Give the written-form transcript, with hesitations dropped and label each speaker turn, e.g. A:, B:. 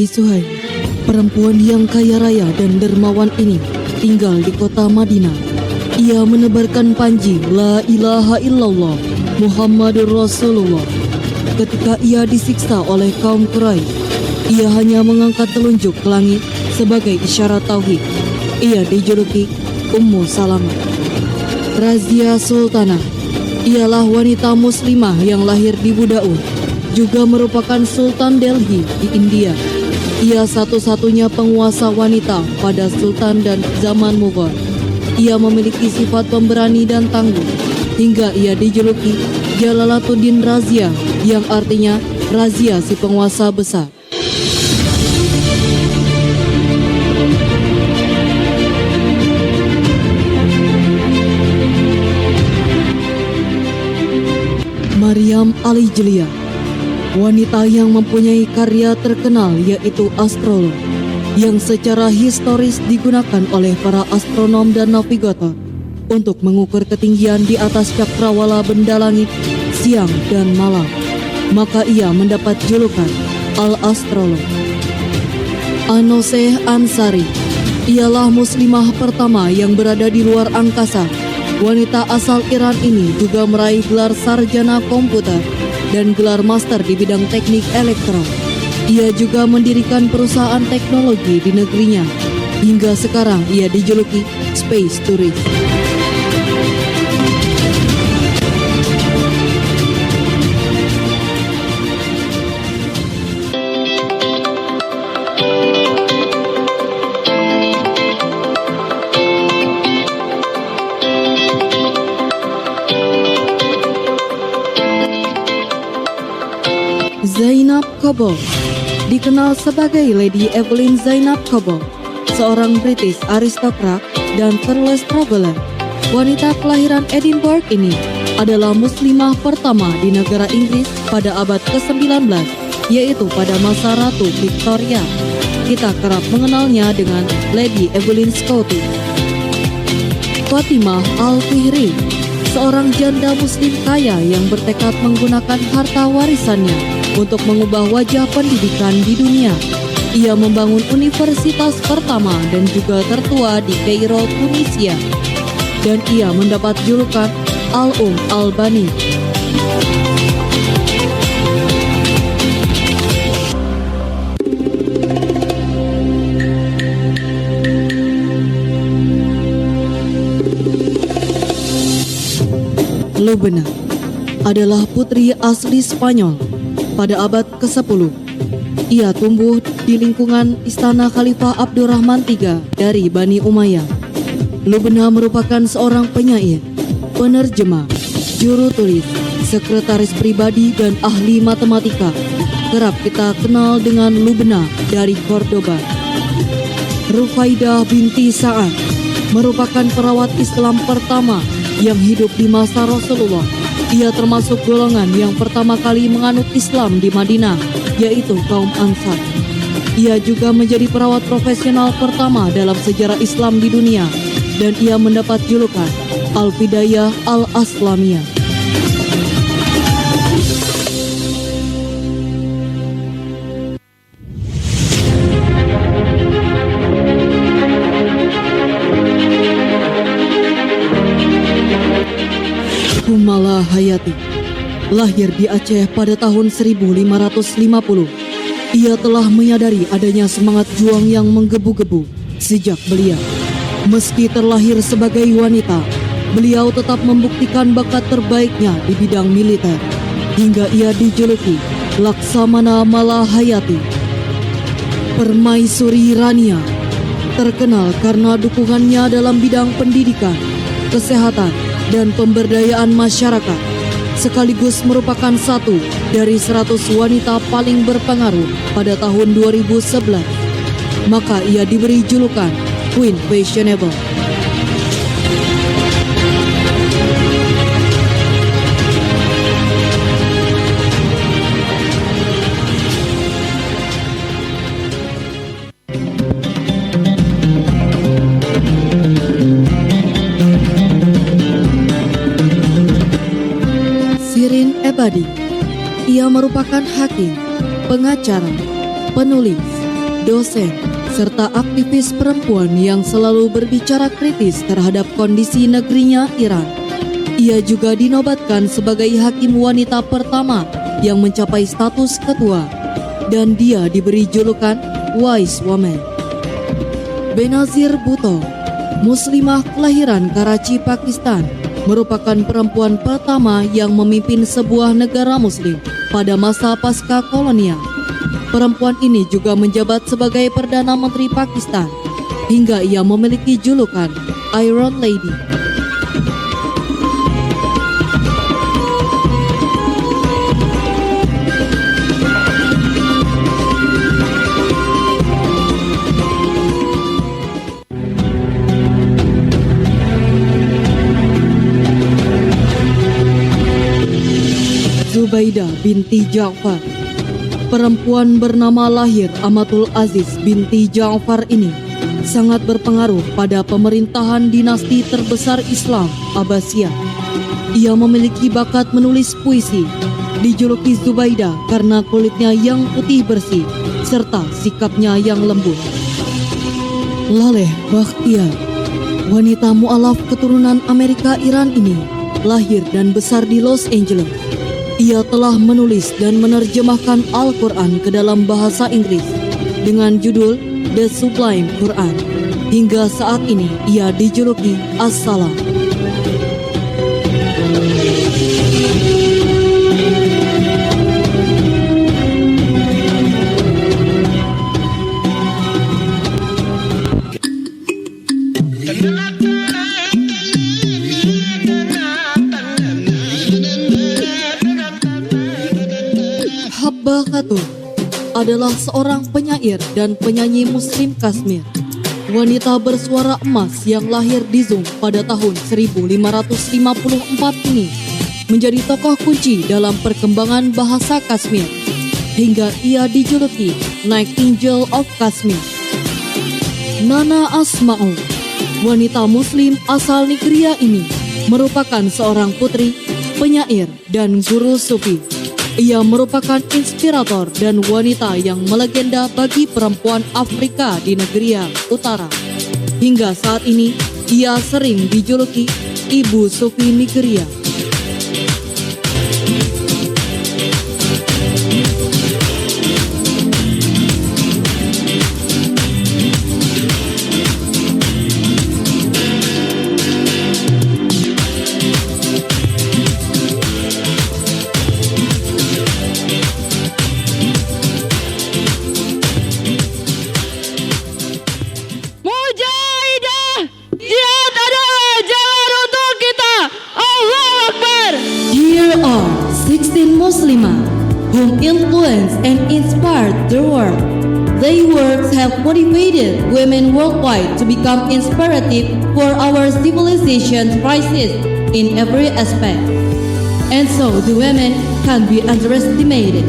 A: Suhaib, perempuan yang kaya raya dan dermawan ini tinggal di kota Madinah. Ia menebarkan panji La ilaha illallah Muhammadur Rasulullah. Ketika ia disiksa oleh kaum Quraisy, ia hanya mengangkat telunjuk ke langit sebagai isyarat tauhid. Ia dijuluki Ummu Salamah. Razia Sultanah ialah wanita muslimah yang lahir di Budaun, juga merupakan Sultan Delhi di India. Ia satu-satunya penguasa wanita pada Sultan dan zaman Mughal. Ia memiliki sifat pemberani dan tangguh, hingga ia dijuluki Jalaladdin Razia, yang artinya razia si penguasa besar. Maryam Al-Ijliyah, wanita yang mempunyai karya terkenal yaitu astrolog, yang secara historis digunakan oleh para astronom dan navigator untuk mengukur ketinggian di atas cakrawala benda langit siang dan malam. Maka ia mendapat julukan Al-Astrolog. Anoseh Ansari ialah muslimah pertama yang berada di luar angkasa. Wanita asal Iran ini juga meraih gelar sarjana komputer dan gelar master di bidang teknik elektro. Ia juga mendirikan perusahaan teknologi di negerinya. Hingga sekarang ia dijuluki Space Tourist. Zainab Cobo dikenal sebagai Lady Evelyn Zainab Cobo, seorang British aristokrat dan fearless traveler. Wanita kelahiran Edinburgh ini adalah muslimah pertama di negara Inggris pada abad ke-19, yaitu pada masa Ratu Victoria. Kita kerap mengenalnya dengan Lady Evelyn Scottish. Fatimah Al-Fihri, seorang janda muslim kaya yang bertekad menggunakan harta warisannya untuk mengubah wajah pendidikan di dunia. Ia membangun universitas pertama dan juga tertua di Kairo, Tunisia. Dan ia mendapat julukan Al-Albani. Lubna adalah putri asli Spanyol. Pada abad ke-10, ia tumbuh di lingkungan istana Khalifah Abdurrahman III dari Bani Umayyah. Lubna merupakan seorang penyair, penerjemah, juru tulis, sekretaris pribadi, dan ahli matematika. Kerap kita kenal dengan Lubna dari Cordoba. Rufaidah binti Sa'ad merupakan perawat Islam pertama yang hidup di masa Rasulullah. Ia termasuk golongan yang pertama kali menganut Islam di Madinah, yaitu kaum Ansar. Ia juga menjadi perawat profesional pertama dalam sejarah Islam di dunia, dan ia mendapat julukan Al-Fidayah Al-Aslamiyah. Humala Hayati lahir di Aceh pada tahun 1550. Ia telah menyadari adanya semangat juang yang menggebu-gebu sejak belia. Meski terlahir sebagai wanita, beliau tetap membuktikan bakat terbaiknya di bidang militer, hingga ia dijuluki Laksamana Malahayati. Permaisuri Rania terkenal karena dukungannya dalam bidang pendidikan, kesehatan, dan pemberdayaan masyarakat, sekaligus merupakan satu dari 100 wanita paling berpengaruh pada tahun 2011. Maka ia diberi julukan Queen Fashionable. Ebadi. Ia merupakan hakim, pengacara, penulis, dosen, serta aktivis perempuan yang selalu berbicara kritis terhadap kondisi negerinya Iran. Ia juga dinobatkan sebagai hakim wanita pertama yang mencapai status ketua, dan dia diberi julukan Wise Woman. Benazir Bhutto, muslimah kelahiran Karachi, Pakistan, merupakan perempuan pertama yang memimpin sebuah negara muslim pada masa pasca kolonial. Perempuan ini juga menjabat sebagai Perdana Menteri Pakistan, hingga ia memiliki julukan Iron Lady. Zubaidah binti Ja'far. Perempuan bernama lahir Amatul Aziz binti Ja'far ini sangat berpengaruh pada pemerintahan dinasti terbesar Islam, Abbasiyah. Ia memiliki bakat menulis puisi, dijuluki Zubaidah karena kulitnya yang putih bersih serta sikapnya yang lembut. Laleh Bakhtiar, wanita mu'alaf keturunan Amerika Iran ini lahir dan besar di Los Angeles. Ia telah menulis dan menerjemahkan Al-Quran ke dalam bahasa Inggris dengan judul The Sublime Quran. Hingga saat ini ia dijuluki As-Salam. Habbah Khatun adalah seorang penyair dan penyanyi Muslim Kashmir. Wanita bersuara emas yang lahir di Zung pada tahun 1554 ini menjadi tokoh kunci dalam perkembangan bahasa Kashmir, hingga ia dijuluki Nightingale of Kashmir. Nana Asma'u, wanita Muslim asal Nigeria ini merupakan seorang putri, penyair, dan guru sufi. Ia merupakan inspirator dan wanita yang melegenda bagi perempuan Afrika di Nigeria Utara. Hingga saat ini, ia sering dijuluki Ibu Sufi Nigeria. Muslimah whom influenced and inspired the world. Their works have motivated women worldwide to become inspirative for our civilization's crisis in every aspect. And so the women can't be underestimated.